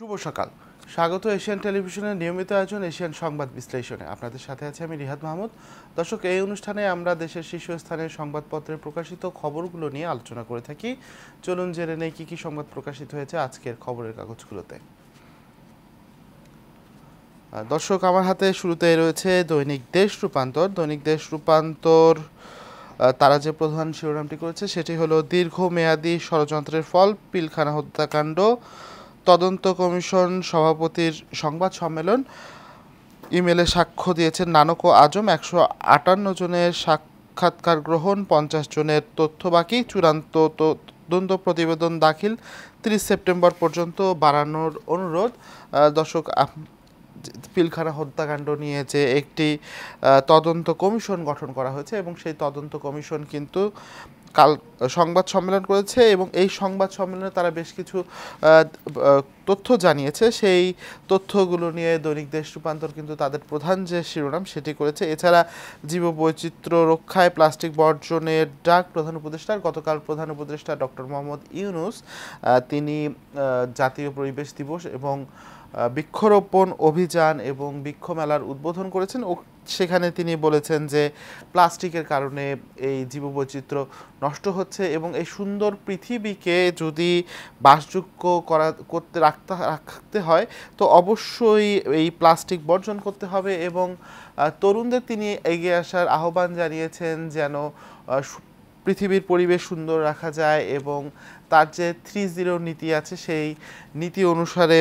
শুভ সকাল। স্বাগত এশিয়ান টেলিভিশনের নিয়মিত আয়োজন এশিয়ান সংবাদ বিশ্লেষণে। আপনাদের সাথে আছে আমি রিহাদ মাহমুদ। দর্শক, এই অনুষ্ঠানে আমরা দেশের শীর্ষস্থানীয় সংবাদপত্রে প্রকাশিত খবরগুলো নিয়ে আলোচনা করে থাকি। চলুন জেনে নেই কী কী সংবাদ প্রকাশিত হয়েছে আজকের খবরের কাগজগুলোতে। দর্শক, আমার হাতে শুরুতেই রয়েছে দৈনিক দেশ রূপান্তর। দৈনিক দেশ রূপান্তর তারা যে প্রধান শিরোনামটি করেছে সেটি হলো দীর্ঘমেয়াদী ষড়যন্ত্রের ফল পিলখানা হত্যাকাণ্ড, তদন্ত কমিশন সভাপতির সংবাদ সম্মেলন, ইমেলে সাক্ষ্য দিয়েছেন নানক ও আজম, 158 জনের সাক্ষাৎকার গ্রহণ, 50 জনের তথ্য বাকি, চূড়ান্ত তদন্ত প্রতিবেদন দাখিল 30 সেপ্টেম্বর পর্যন্ত বাড়ানোর অনুরোধ। দর্শক, পিলখানা হত্যাকাণ্ড নিয়ে যে একটি তদন্ত কমিশন গঠন করা হয়েছে এবং সেই তদন্ত কমিশন কিন্তু কাল সংবাদ সম্মেলন করেছে এবং এই সংবাদ সম্মেলনে তারা বেশ কিছু তথ্য জানিয়েছে। সেই তথ্যগুলো নিয়ে দৈনিক দেশ রূপান্তর কিন্তু তাদের প্রধান যে শিরোনাম সেটি করেছে। এছাড়া জীববৈচিত্র্য রক্ষায় প্লাস্টিক বর্জনের ডাক প্রধান উপদেষ্টার। গতকাল প্রধান উপদেষ্টা ডক্টর মোহাম্মদ ইউনূস তিনি জাতীয় পরিবেশ দিবস এবং বৃক্ষরোপণ অভিযান এবং বৃক্ষ মেলার উদ্বোধন করেছেন ও সেখানে তিনি বলেছেন যে প্লাস্টিকের কারণে এই জীববৈচিত্র্য নষ্ট হচ্ছে এবং এই সুন্দর পৃথিবীকে যদি বাসযোগ্য রাখতে হয় তো অবশ্যই এই প্লাস্টিক বর্জন করতে হবে এবং তরুণদের তিনি এগিয়ে আসার আহ্বান জানিয়েছেন যেন পৃথিবীর পরিবেশ সুন্দর রাখা যায় এবং তার যে 3-0 নীতি আছে সেই নীতি অনুসারে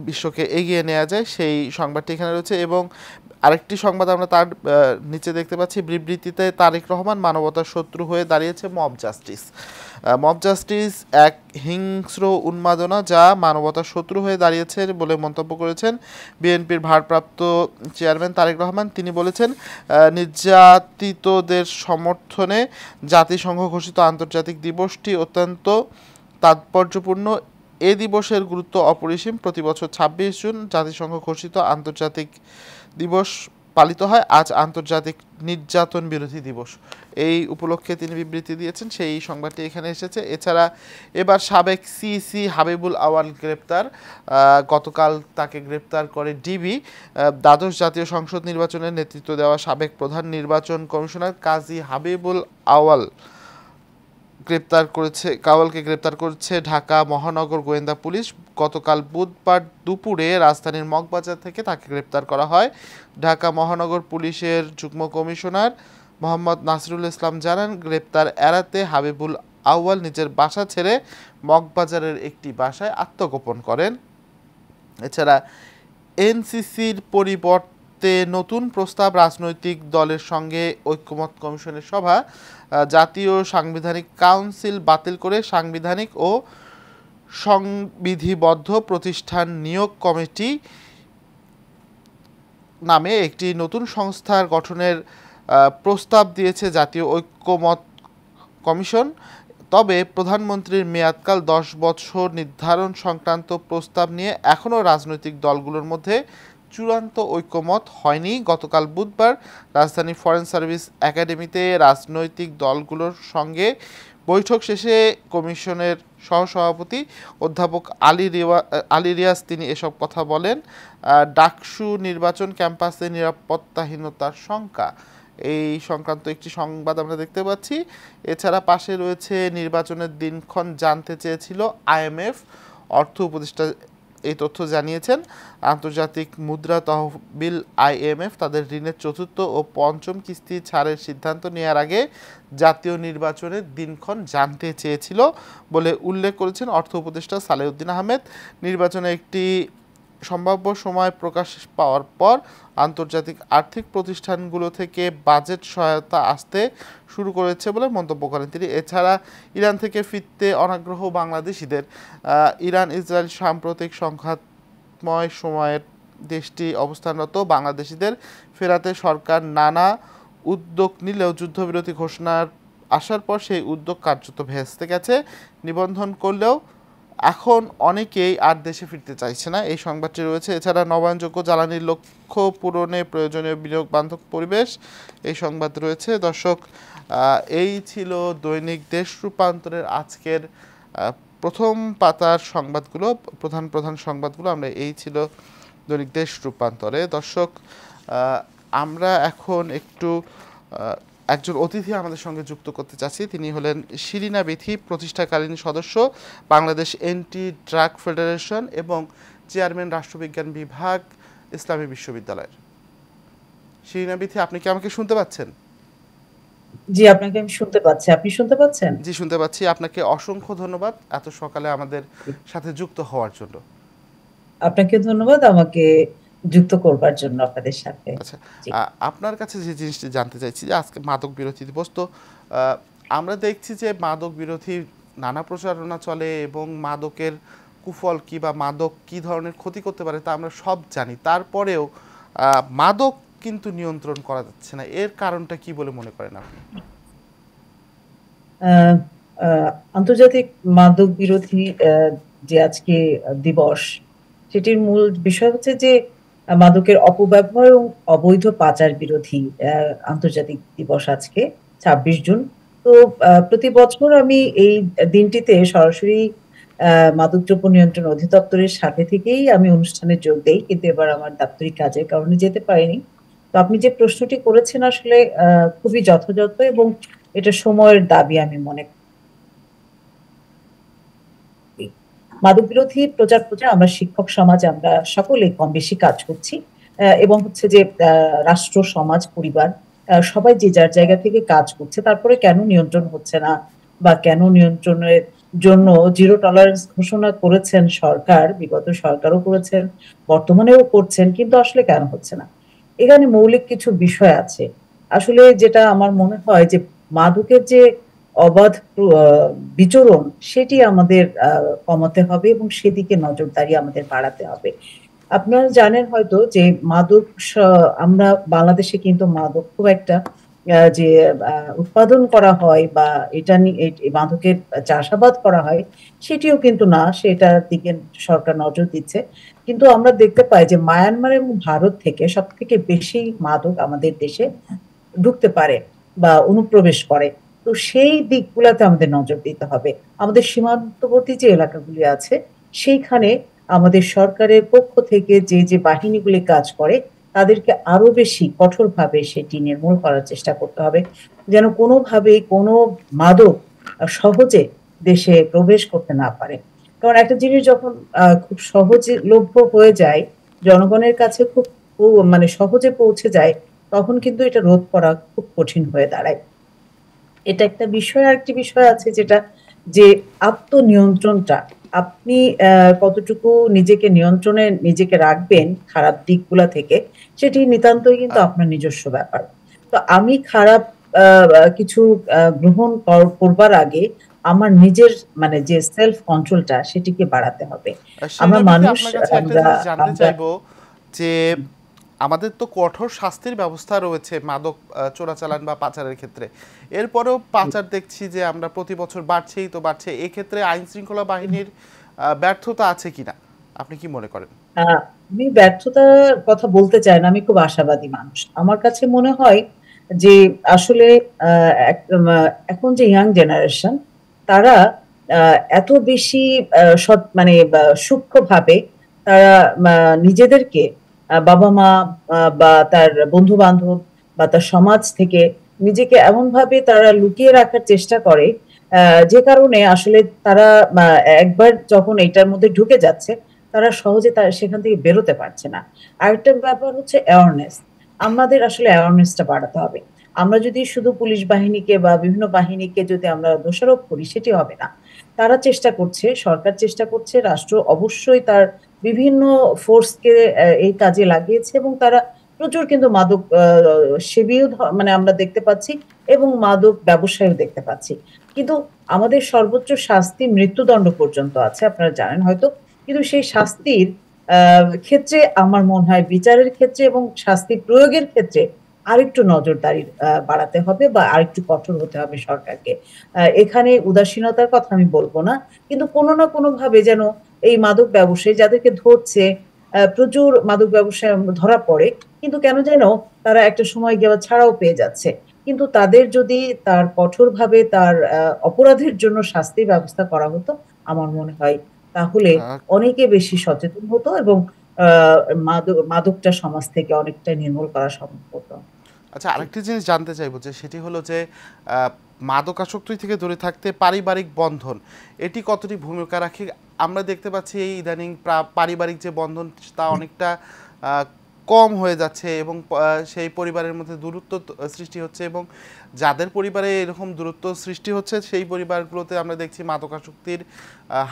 বিশ্বকে এগিয়ে নেওয়া যায়, সেই সংবাদটি এখানে রয়েছে। এবং আরেকটি সংবাদ আমরা তার নিচে দেখতে পাচ্ছি, বিবৃতিতে তারেক রহমান মানবতার শত্রু হয়ে দাঁড়িয়েছে মব জাস্টিস। মব জাস্টিস এক হিংস্র উন্মাদনা যা মানবতার শত্রু হয়ে দাঁড়িয়েছে বলে মন্তব্য করেছেন বিএনপির ভারপ্রাপ্ত চেয়ারম্যান তারেক রহমান। তিনি বলেছেন, নির্যাতিতদের সমর্থনে জাতিসংঘ ঘোষিত আন্তর্জাতিক দিবসটি অত্যন্ত তাৎপর্যপূর্ণ। এ দিবসের গুরুত্ব অপরিসীম। প্রতি বছর 26 জুন জাতিসংঘ ঘোষিত আন্তর্জাতিক দিবস পালিত হয়। আজ আন্তর্জাতিক নির্যাতন বিরোধী দিবস। এই উপলক্ষে তিনি বিবৃতি দিয়েছেন, সেই সংবাদটি এখানে এসেছে। এছাড়া এবার সাবেক সিইসি হাবিবুল আওয়াল গ্রেপ্তার। গতকাল তাকে গ্রেপ্তার করে ডিবি। দ্বাদশ জাতীয় সংসদ নির্বাচনের নেতৃত্ব দেওয়া সাবেক প্রধান নির্বাচন কমিশনার কাজী হাবিবুল আওয়াল কাওয়ালকে গ্রেপ্তার করেছে ঢাকা মহানগর গোয়েন্দা পুলিশ। গতকাল বুধবার দুপুরে রাজধানীর মগবাজার থেকে তাকে গ্রেপ্তার করা হয়। ঢাকা মহানগর পুলিশের যুগ্ম কমিশনার মোহাম্মদ নাসিরুল ইসলাম জানান, গ্রেপ্তার এড়াতে হাবিবুল আউয়াল নিজের বাসা ছেড়ে মগবাজারের একটি বাসায় আত্মগোপন করেন। এছাড়া এনসিসির পরিবর্তে নতুন প্রস্তাব, রাজনৈতিক দলের সঙ্গে ঐক্যমত কমিশনের সভা, জাতীয় সাংবিধানিক কাউন্সিল বাতিল করে সাংবিধানিক ও সংবিধিবদ্ধ প্রতিষ্ঠান নিয়োগ কমিটি নামে একটি নতুন সংস্থার গঠনের প্রস্তাব দিয়েছে জাতীয় ঐক্যমত কমিশন। তবে প্রধানমন্ত্রীর মেয়াদকাল 10 বছর নির্ধারণ সংক্রান্ত প্রস্তাব নিয়ে এখনও রাজনৈতিক দলগুলোর মধ্যে চূড়ান্ত ঐক্যমত হয়নি। গতকাল বুধবার রাজধানী ফরেন সার্ভিস একাডেমিতে রাজনৈতিক দলগুলোর সঙ্গে বৈঠক শেষে কমিশনের সহসভাপতি অধ্যাপক আলী রিয়াজ তিনি এসব কথা বলেন। ডাকসু নির্বাচন ক্যাম্পাসে নিরাপত্তাহীনতার শঙ্কা, এই সংক্রান্ত একটি সংবাদ আমরা দেখতে পাচ্ছি। এছাড়া পাশে রয়েছে নির্বাচনের দিনক্ষণ জানতে চেয়েছিল আইএমএফ, অর্থ উপদেষ্টা এই তথ্য জানিয়েছেন। আন্তর্জাতিক মুদ্রা তহবিল আইএমএফ তাদের ঋণের চতুর্থ ও পঞ্চম কিস্তি ছাড়ের সিদ্ধান্ত নেওয়ার আগে জাতীয় নির্বাচনের দিনক্ষণ জানতে চেয়েছিল বলে উল্লেখ করেছেন অর্থ উপদেষ্টা সালেউদ্দিন আহমেদ। নির্বাচনে একটি সম্ভাব্য সময় প্রকাশ পাওয়ার পর আন্তর্জাতিক আর্থিক প্রতিষ্ঠানগুলো থেকে বাজেট সহায়তা আসতে শুরু করেছে বলে মন্তব্য করেন তিনি। এছাড়া ইরান থেকে ফিরতে অনাগ্রহ বাংলাদেশিদের। ইরান ইসরায়েল সাম্প্রতিক সংঘাতময় সময়ের দেশটি অবস্থানরত বাংলাদেশিদের ফেরাতে সরকার নানা উদ্যোগ নিলেও যুদ্ধবিরতি ঘোষণার আসার পর সেই উদ্যোগ কার্যত ভেস্তে গেছে। নিবন্ধন করলেও এখন অনেকেই আর দেশে ফিরতে চাইছে না, এই সংবাদটি রয়েছে। এছাড়া নবায়নযোগ্য জ্বালানির লক্ষ্য পূরণে প্রয়োজনীয় বিনিয়োগ বান্ধব পরিবেশ, এই সংবাদ রয়েছে। দর্শক, এই ছিল দৈনিক দেশ রূপান্তরের আজকের প্রথম পাতার সংবাদগুলো, প্রধান প্রধান সংবাদগুলো আমরা এই ছিল দৈনিক দেশ রূপান্তরে। দর্শক, আমরা এখন একটু একজন অতিথি আমাদের সঙ্গে যুক্ত করতে চাচ্ছি। তিনি হলেন শিরিনা বিথি, প্রতিষ্ঠাকালীন সদস্য বাংলাদেশ এন্টি ড্রাগ ফেডারেশন এবং চেয়ারম্যান রাষ্ট্রবিজ্ঞান বিভাগ, ইসলামী বিশ্ববিদ্যালয়ের। শিরিনা বিথি, আপনি কি আমাকে শুনতে পাচ্ছেন? জি, আপনাকে আমি শুনতে পাচ্ছি। আপনি শুনতে পাচ্ছেন? জি, শুনতে পাচ্ছি। আপনাকে অসংখ্য ধন্যবাদ এত সকালে আমাদের সাথে যুক্ত হওয়ার জন্য। আপনাকে ধন্যবাদ আমাকে যুক্ত করবার জন্য আপনাদের সাথে। আচ্ছা, জি। আপনার কাছে যে জিনিসটি জানতে চাইছি যে আজকে মাদক বিরোধী দিবস, তো আমরা দেখছি যে মাদক বিরোধী নানা প্রচারণা চলে এবং মাদকের কুফল কি বা মাদক কি ধরনের ক্ষতি করতে পারে তা আমরা সব জানি। তারপরেও মাদক কিন্তু নিয়ন্ত্রণ করা যাচ্ছে না। এর কারণটা কি বলে মনে করেন আপনি? আহ, আহ, আন্তর্জাতিক মাদক বিরোধী যে আজকে দিবস, সেটির মূল বিষয় হচ্ছে যে মাদকের অপব্যবহার এবং অবৈধ পাচার বিরোধী আন্তর্জাতিক দিবস আজকে 26 জুন। তো প্রতি বছর আমি এই দিনটিতে সরাসরি মাদকদ্রব্য নিয়ন্ত্রণ অধিদপ্তরের সাথে থেকেই আমি অনুষ্ঠানে যোগ দেই, কিন্তু এবার আমার দাপ্তরিক কাজের কারণে যেতে পারিনি। তো আপনি যে প্রশ্নটি করেছেন আসলে খুবই যথাযথ এবং এটা সময়ের দাবি আমি মনে করি। মাদক বিরোধী প্রচার প্রচার আমরা শিক্ষক সমাজ আমরা সকলে কম বেশি কাজ করছি, এবং হচ্ছে যে রাষ্ট্র, সমাজ, পরিবার সবাই যে যার জায়গা থেকে কাজ করছে। তারপরে কেন নিয়ন্ত্রণ হচ্ছে না বা কেন নিয়ন্ত্রণের জন্য জিরো টলারেন্স ঘোষণা করেছেন সরকার, বিগত সরকারও করেছেন, বর্তমানেও করছেন, কিন্তু আসলে কেন হচ্ছে না? এখানে মৌলিক কিছু বিষয় আছে। আসলে যেটা আমার মনে হয় যে মাদকের যে অবাধ বিচরণ, সেটি আমাদের কমাতে হবে এবং সেদিকে নজরদারি আমাদের বাড়াতে হবে। আপনারা জানেন হয়তো যে আমরা বাংলাদেশে কিন্তু মাদক খুব একটা যে উৎপাদন করা হয় বা এটা নিয়ে মাদকের চাষাবাদ করা হয় সেটিও কিন্তু না, সেটার দিকে সরকার নজর দিচ্ছে। কিন্তু আমরা দেখতে পাই যে মায়ানমার এবং ভারত থেকে সব থেকে বেশি মাদক আমাদের দেশে ঢুকতে পারে বা অনুপ্রবেশ করে। তো সেই দিকগুলোতে আমাদের নজর দিতে হবে। আমাদের সীমান্তবর্তী যে এলাকাগুলি আছে সেইখানে আমাদের সরকারের পক্ষ থেকে যে যে বাহিনীগুলি কাজ করে তাদেরকে আরো বেশি কঠোরভাবে সেটি নির্মূল করার চেষ্টা করতে হবে, যেন কোনোভাবেই কোনো মাদক সহজে দেশে প্রবেশ করতে না পারে। কারণ একটা জিনিস যখন খুব সহজে লভ্য হয়ে যায়, জনগণের কাছে খুব মানে সহজে পৌঁছে যায়, তখন কিন্তু এটা রোধ করা খুব কঠিন হয়ে দাঁড়ায়। এটা একটা বিষয়। আর একটি বিষয় আছে যেটা যে আত্মনিয়ন্ত্রণটা, আপনি কতটুকু নিজেকে নিয়ন্ত্রণে নিজেকে রাখবেন খারাপ দিকগুলা থেকে, সেটি নিতান্তই কিন্তু আহ, আপনার নিজস্ব ব্যাপার। তো আমি খারাপ কিছু গ্রহণ করবার আগে আমার নিজের মানে যে সেলফ কন্ট্রোলটা সেটিকে বাড়াতে হবে। আমরা শিরিনাবিথি, মানুষ, আপনার কাছে একটা আমরা জিনিস জানতে আমরা চাইবো যে আমাদের তো কঠোর শাস্তির ব্যবস্থা রয়েছে মাদক চোরাচালান বা পাচারের ক্ষেত্রে। এরপরেও পাচার দেখছি যে আমরা প্রতি বছর বাড়ছেই তো বাড়ছে। এক্ষেত্রে আইন শৃঙ্খলা বাহিনীর ব্যর্থতা আছে কিনা আপনি কি মনে করেন? আমি ব্যর্থতার কথা বলতে চাই না, আমি খুব আশাবাদী মানুষ। আমার কাছে মনে হয় যে আসলে এখন যে ইয়াং জেনারেশন, তারা এত বেশি মানে সূক্ষ্মভাবে তারা নিজেদেরকে বাবা মা বা তার বন্ধু বান্ধব বা তার সমাজ থেকে নিজেকে এমন ভাবে তারা লুকিয়ে রাখার চেষ্টা করে, যে কারণে আসলে তারা একবার যখন এটার মধ্যে ঢুকে যাচ্ছে, তারা সহজে সেখান থেকে বেরোতে পারছে না। আরেকটা ব্যাপার হচ্ছে অ্যাওয়ারনেস। আমাদের আসলে অ্যাওয়ারনেসটা বাড়াতে হবে। আমরা যদি শুধু পুলিশ বাহিনীকে বা বিভিন্ন বাহিনীকে যদি আমরা দোষারোপ করি, সেটি হবে না। তারা চেষ্টা করছে, সরকার চেষ্টা করছে, রাষ্ট্র অবশ্যই তার বিভিন্ন ফোর্সকে এই কাজে লাগিয়েছে এবং তারা প্রচুর কিন্তু মাদক সেবীও মানে আমরা দেখতে পাচ্ছি এবং মাদক ব্যবসায়ও দেখতে পাচ্ছি। কিন্তু আমাদের সর্বোচ্চ শাস্তি মৃত্যুদণ্ড পর্যন্ত আছে, আপনারা জানেন হয়তো। কিন্তু সেই শাস্তির ক্ষেত্রে আমার মনে হয় বিচারের ক্ষেত্রে এবং শাস্তি প্রয়োগের ক্ষেত্রে আরেকটু নজরদারি বাড়াতে হবে বা আরেকটু কঠোর হতে হবে সরকারকে। এখানে উদাসীনতার কথা আমি বলবো না, কিন্তু কোনো না কোনো ভাবে যেন এই মাদক ব্যবসায়ী যাদেরকে ধরছে, প্রচুর মাদক ব্যবসায় ধরা পড়ে, কিন্তু কেন যেন তারা একটা সময় গিয়ে ছাড়াও পেয়ে যাচ্ছে। কিন্তু তাদের যদি তার কঠোরভাবে তার অপরাধের জন্য শাস্তির ব্যবস্থা করা হতো, আমার মনে হয় তাহলে আহ, অনেকে বেশি সচেতন হতো এবং আ মাদকটা সমাজ থেকে অনেকটা নির্মূল করা সম্ভব হতো। আচ্ছা, জি। আরেকটি জিনিস জানতে চাইবো যে সেটি হলো যে আহ, মাদকাসক্তি থেকে দূরে থাকতে পারিবারিক বন্ধন এটি কতটি ভূমিকা রাখে? আমরা দেখতে পাচ্ছি এই ইদানিং পারিবারিক যে বন্ধন তা অনেকটা আহ, কম হয়ে যাচ্ছে এবং সেই পরিবারের মধ্যে দূরত্ব সৃষ্টি হচ্ছে, এবং যাদের পরিবারে এরকম দূরত্ব সৃষ্টি হচ্ছে সেই পরিবারগুলোতে আমরা দেখছি মাদকাসক্তির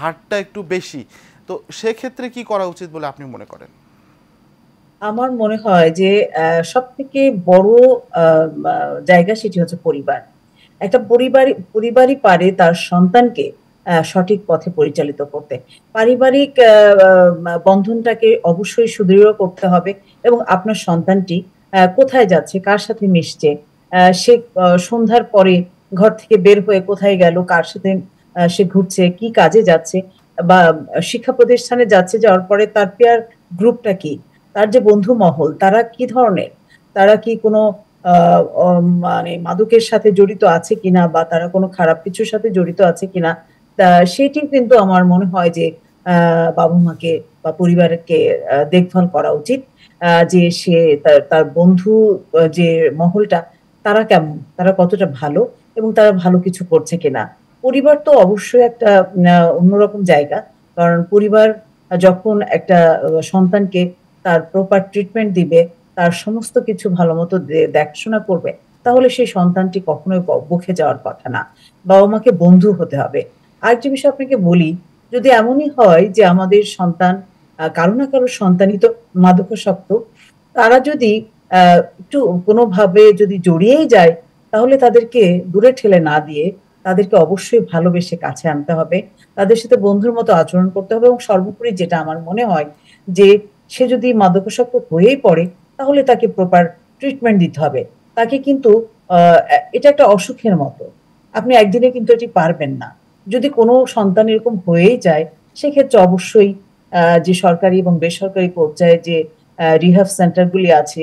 হারটা একটু বেশি। তো সেক্ষেত্রে কি করা উচিত বলে আপনি মনে করেন? আমার মনে হয় যে সবথেকে বড় আ মা জায়গা সেটি হচ্ছে পরিবার। একটা পরিবারই পারে তার সন্তানকে সঠিক পথে পরিচালিত করতে। পারিবারিক বন্ধনটাকে অবশ্যই সুদৃঢ় করতে হবে এবং আপনার সন্তানটি কোথায় যাচ্ছে, কার সাথে মিশছে, সে সন্ধ্যার পরে ঘর থেকে বের হয়ে কোথায় গেল, কার সাথে সে ঘুরছে, কি কাজে যাচ্ছে বা শিক্ষা প্রতিষ্ঠানে যাচ্ছে, যাওয়ার পরে তার পিয়ার গ্রুপটা কি? তার যে বন্ধু মহল তারা কি ধরনের? তারা কি কোনো আ মানে মাদকের সাথে জড়িত আছে কিনা বা তারা কোনো খারাপ কিছুর সাথে জড়িত আছে কিনা, তা সেটি কিন্তু আমার মনে হয় যে আ বাবা-মাকে বা পরিবারকে দেখভাল করা উচিত। যে সে তার বন্ধু যে মহলটা তারা কেমন? তারা কতটা ভালো এবং তারা ভালো কিছু করছে কিনা? পরিবার তো অবশ্যই একটা অন্যরকম জায়গা। কারণ পরিবার যখন একটা সন্তানকে তার প্রপার ট্রিটমেন্ট দিবে, তার সমস্ত কিছু ভালোমতো দেখাশোনা করবে, তাহলে সেই সন্তানটি কখনোই বকে যাওয়ার কথা না। বাবা-মাকে বন্ধু হতে হবে। আরেকটি বিষয় আপনাকে বলি, যদি এমনই হয় যে আমাদের সন্তান কারো না কারো সন্তানই তো মাদকাসক্ত, তারা যদি আ একটু কোনোভাবে যদি জড়িয়েই যায়, তাহলে তাদেরকে দূরে ঠেলে না দিয়ে তাদেরকে অবশ্যই ভালোবেসে কাছে আনতে হবে। তাদের সাথে বন্ধুর মতো আচরণ করতে হবে এবং সর্বোপরি যেটা আমার মনে হয় যে সে যদি মাদকাসক্ত হয়েই পড়ে, তাহলে তাকে প্রপার ট্রিটমেন্ট দিতে হবে। তাকে কিন্তু আ এটা একটা অসুখের মতো। আপনি একদিনে কিন্তু এটি পারবেন না। যদি কোনো সন্তান এরকম হয়েই যায়, সেক্ষেত্রে অবশ্যই যে সরকারি এবং বেসরকারি পর্যায়ে যে রিহ্যাব সেন্টার গুলি আছে,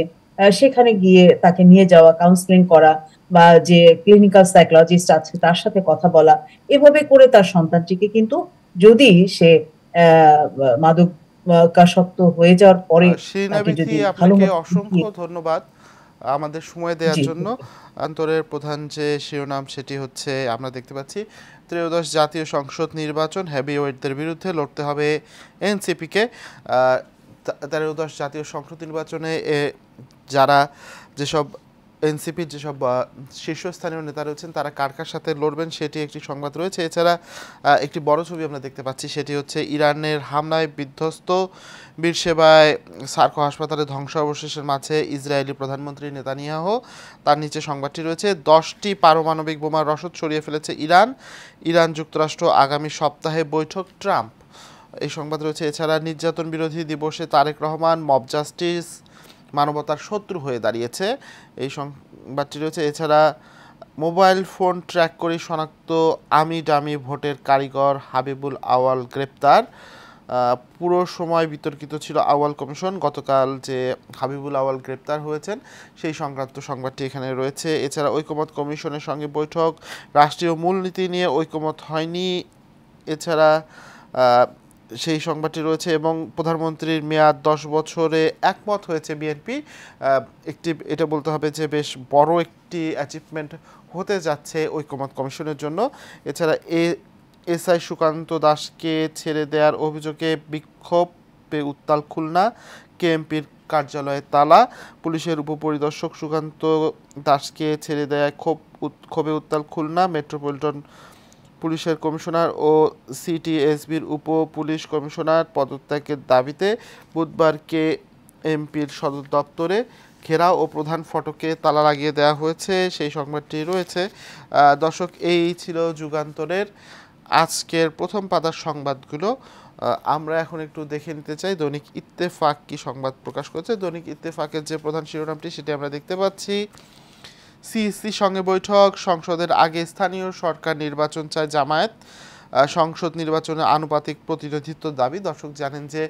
সেখানে গিয়ে তাকে নিয়ে যাওয়া, কাউন্সেলিং করা বা যে ক্লিনিক্যাল সাইকোলজিস্ট আছে তার সাথে কথা বলা। এভাবে করে তার সন্তানটিকে কিন্তু যদি সে মাদক কাসক্ত হয়ে যাওয়ার পরে শিরিনা তাকে বিথি, যদি আপনাকে ভালোমতো অসংখ্য শিখিয়ে ধন্যবাদ আমাদের সময় দেওয়ার জি, জন্য। আন্তরের প্রধান যে শিরোনাম সেটি হচ্ছে আমরা দেখতে পাচ্ছি ত্রয়োদশ জাতীয় সংসদ নির্বাচন, হেভিওয়েটদের বিরুদ্ধে লড়তে হবে এনসিপিকে। ত্রয়োদশ জাতীয় সংসদ নির্বাচনে যারা যেসব এনসিপির যেসব শীর্ষস্থানীয় নেতা রয়েছেন তারা কার কার সাথে লড়বেন সেটি একটি সংবাদ রয়েছে। এছাড়া একটি বড় ছবি আমরা দেখতে পাচ্ছি, সেটি হচ্ছে ইরানের হামলায় বিধ্বস্ত বীরসেবায় সার্কো হাসপাতালে ধ্বংসাবশেষের মাঝে ইসরায়েলি প্রধানমন্ত্রী নেতানিয়াহু। তার নিচে সংবাদটি রয়েছে 10টি পারমাণবিক বোমার রসদ ছড়িয়ে ফেলেছে ইরান। ইরান যুক্তরাষ্ট্র আগামী সপ্তাহে বৈঠক ট্রাম্প, এই সংবাদ রয়েছে। এছাড়া নির্যাতন বিরোধী দিবসে তারেক রহমান মব জাস্টিস মানবতার শত্রু হয়ে দাঁড়িয়েছে, এই সংবাদটি রয়েছে। এছাড়া মোবাইল ফোন ট্র্যাক করে শনাক্ত আমি ডামি ভোটের কারিগর হাবিবুল আওয়াল গ্রেপ্তার। পুরো সময় বিতর্কিত ছিল আওয়াল কমিশন, গতকাল যে হাবিবুল আওয়াল গ্রেপ্তার হয়েছেন সেই সংক্রান্ত সংবাদটি এখানে রয়েছে। এছাড়া ঐকমত্য কমিশনের সঙ্গে বৈঠক, রাষ্ট্রীয় মূলনীতি নিয়ে ঐকমত হয়নি। এছাড়া সেই সংবাদটি রয়েছে এবং প্রধানমন্ত্রীর মেয়াদ 10 বছরে একমত হয়েছে বিএনপি। একটি এটা বলতে হবে যে বেশ বড় একটি অ্যাচিভমেন্ট হতে যাচ্ছে ঐকমত্য কমিশনের জন্য। এছাড়া এসআই সুকান্ত দাসকে ছেড়ে দেওয়ার অভিযোগে বিক্ষোভে উত্তাল খুলনা, কেএমপির কার্যালয়ে তালা, পুলিশের উপপরিদর্শক সুকান্ত দাসকে ছেড়ে দেওয়ায় ক্ষোভে উত্তাল খুলনা মেট্রোপলিটন পুলিশের কমিশনার ও সিটিএসবির উপ পুলিশ কমিশনার পদত্যাগের দাবিতে বুধবার কেএমপির সদর দপ্তরে ঘেরাও ও প্রধান ফটকে তালা লাগিয়ে দেওয়া হয়েছে, সেই সংবাদটি রয়েছে। দর্শক, এই ছিল যুগান্তরের আজকের প্রথম পাতার সংবাদগুলো। আমরা এখন একটু দেখে নিতে চাই দৈনিক ইত্তেফাক কি সংবাদ প্রকাশ করেছে। দৈনিক ইত্তেফাকের যে প্রধান শিরোনামটি সেটি আমরা দেখতে পাচ্ছি, সিইসির সঙ্গে বৈঠক, সংসদের আগে স্থানীয় সরকার নির্বাচন চায় জামায়াত, সংসদ নির্বাচনে আনুপাতিক প্রতিনিধিত্ব দাবি। দর্শক জানেন যে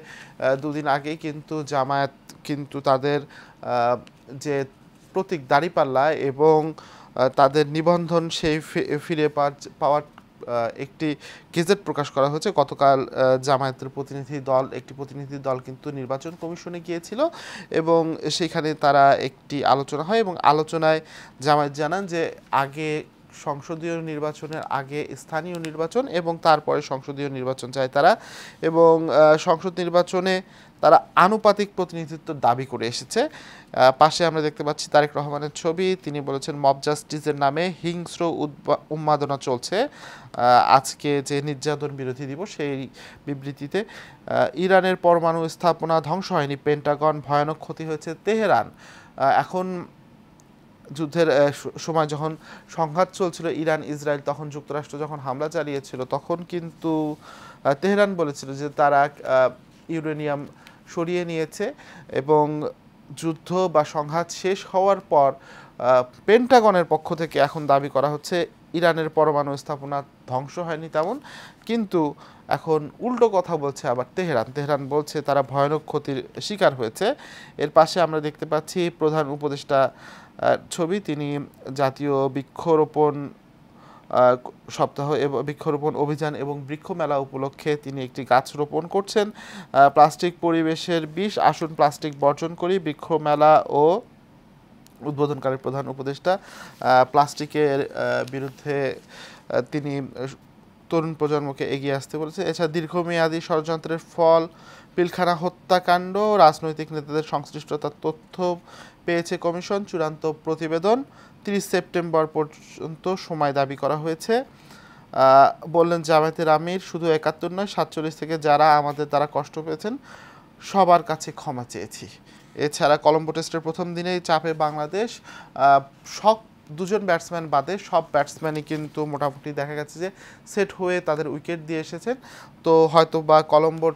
দুদিন আগেই কিন্তু জামায়াত কিন্তু তাদের যে প্রতীক দাঁড়িপাল্লা এবং তাদের নিবন্ধন সেই ফিরে পাওয়ার একটি গেজেট প্রকাশ করা হয়েছে। গতকাল জামায়াতের একটি প্রতিনিধি দল কিন্তু নির্বাচন কমিশনে গিয়েছিল এবং সেখানে তারা একটি আলোচনা হয় এবং আলোচনায় জামায়াত জানান যে আগে সংসদীয় নির্বাচনের আগে স্থানীয় নির্বাচন এবং তারপরে সংসদীয় নির্বাচন চায় তারা, এবং সংসদ নির্বাচনে তারা আনুপাতিক প্রতিনিধিত্ব দাবি করে এসেছে। পাশে আমরা দেখতে পাচ্ছি তারেক রহমানের ছবি। তিনি বলেছেন মব জাস্টিসের নামে হিংস্র উন্মাদনা চলছে। আজকে যে নির্যাতন বিরোধী দিবস, সেই বিবৃতিতে ইরানের পরমাণু স্থাপনা ধ্বংস হয়নি, পেন্টাগন ভয়ানক ক্ষতি হয়েছে তেহরান। এখন যুদ্ধের সময় যখন সংঘাত চলছিল ইরান ইসরায়েল, তখন যুক্তরাষ্ট্র যখন হামলা চালিয়েছিল তখন কিন্তু তেহরান বলেছিল যে তারা ইউরেনিয়াম সরিয়ে নিয়েছে এবং যুদ্ধ বা সংঘাত শেষ হওয়ার পর পেন্টাগনের পক্ষ থেকে এখন দাবি করা হচ্ছে ইরানের পরমাণু স্থাপনা ধ্বংস হয়নি তেমন, কিন্তু এখন উল্টো কথা বলছে আবার তেহরান বলছে তারা ভয়ানক ক্ষতির শিকার হয়েছে। এর পাশে আমরা দেখতে পাচ্ছি প্রধান উপদেষ্টা ছবি। তিনি জাতীয় বৃক্ষরোপণ সপ্তাহ এবং বৃক্ষরোপণ অভিযান এবং বৃক্ষ মেলা উপলক্ষে তিনি একটি গাছ রোপণ করছেন। প্লাস্টিক পরিবেশের বিষ, আসুন প্লাস্টিক বর্জন করি, বৃক্ষ মেলা ও উদ্বোধনকারী প্রধান উপদেষ্টা। প্লাস্টিকের বিরুদ্ধে তিনি তরুণ প্রজন্মকে এগিয়ে আসতে বলেছে। এছাড়া দীর্ঘমেয়াদী ষড়যন্ত্রের ফল পিলখানা হত্যাকাণ্ড, রাজনৈতিক নেতাদের সংশ্লিষ্টতার তথ্য পেয়েছে কমিশন, চূড়ান্ত প্রতিবেদন 30 সেপ্টেম্বর পর্যন্ত সময় দাবি করা হয়েছে। বললেন জামায়াতের আমির, শুধু 71 নয় 47 থেকে যারা আমাদের দ্বারা কষ্ট পেয়েছেন সবার কাছে ক্ষমা চেয়েছি। এছাড়া কলম্বো টেস্টের প্রথম দিনেই চাপে বাংলাদেশ। সব দুজন ব্যাটসম্যান বাদে সব ব্যাটসম্যানই কিন্তু মোটামুটি দেখা গেছে যে সেট হয়ে তাদের উইকেট দিয়ে এসেছেন। তো হয়তো বা কলম্বো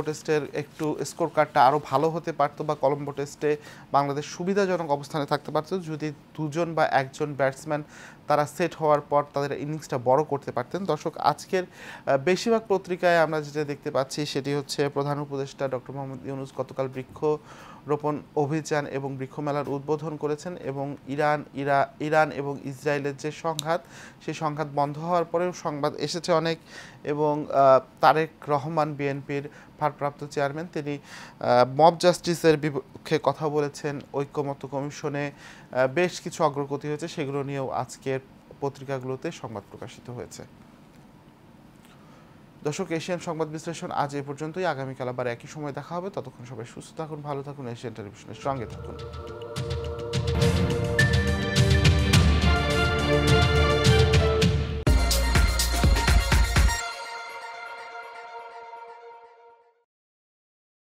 টেস্টের একটু স্কোর কার্ডটা আরও ভালো হতে পারতো বা কলম্বো টেস্টে বাংলাদেশ সুবিধাজনক অবস্থানে থাকতে পারতো যদি দুজন বা একজন ব্যাটসম্যান তারা সেট হওয়ার পর তাদের ইনিংসটা বড় করতে পারতেন। দর্শক, আজকের বেশিরভাগ পত্রিকায় আমরা যেটা দেখতে পাচ্ছি সেটি হচ্ছে প্রধান উপদেষ্টা ডক্টর মোহাম্মদ ইউনূস গতকাল বৃক্ষরোপণ অভিযান এবং বৃক্ষ মেলার উদ্বোধন করেছেন এবং ইরান এবং ইসরায়েলের যে সংঘাত, সেই সংঘাত বন্ধ হওয়ার পরেও সংবাদ এসেছে অনেক, এবং তারেক রহমান বিএনপির ভারপ্রাপ্ত চেয়ারম্যান তিনি মব জাস্টিসের বিপক্ষে কথা বলেছেন। ঐক্যমত্য কমিশনে বেশ কিছু অগ্রগতি হয়েছে, সেগুলো নিয়েও আজকের পত্রিকাগুলোতে সংবাদ প্রকাশিত হয়েছে। দর্শক, এশিয়ান সংবাদ বিশ্লেষণ আজ এ পর্যন্তই। আগামীকাল আবার একই সময় দেখা হবে। ততক্ষণ সবাই সুস্থ থাকুন, ভালো থাকুন, এশিয়ান টেলিভিশনের সঙ্গে থাকুন।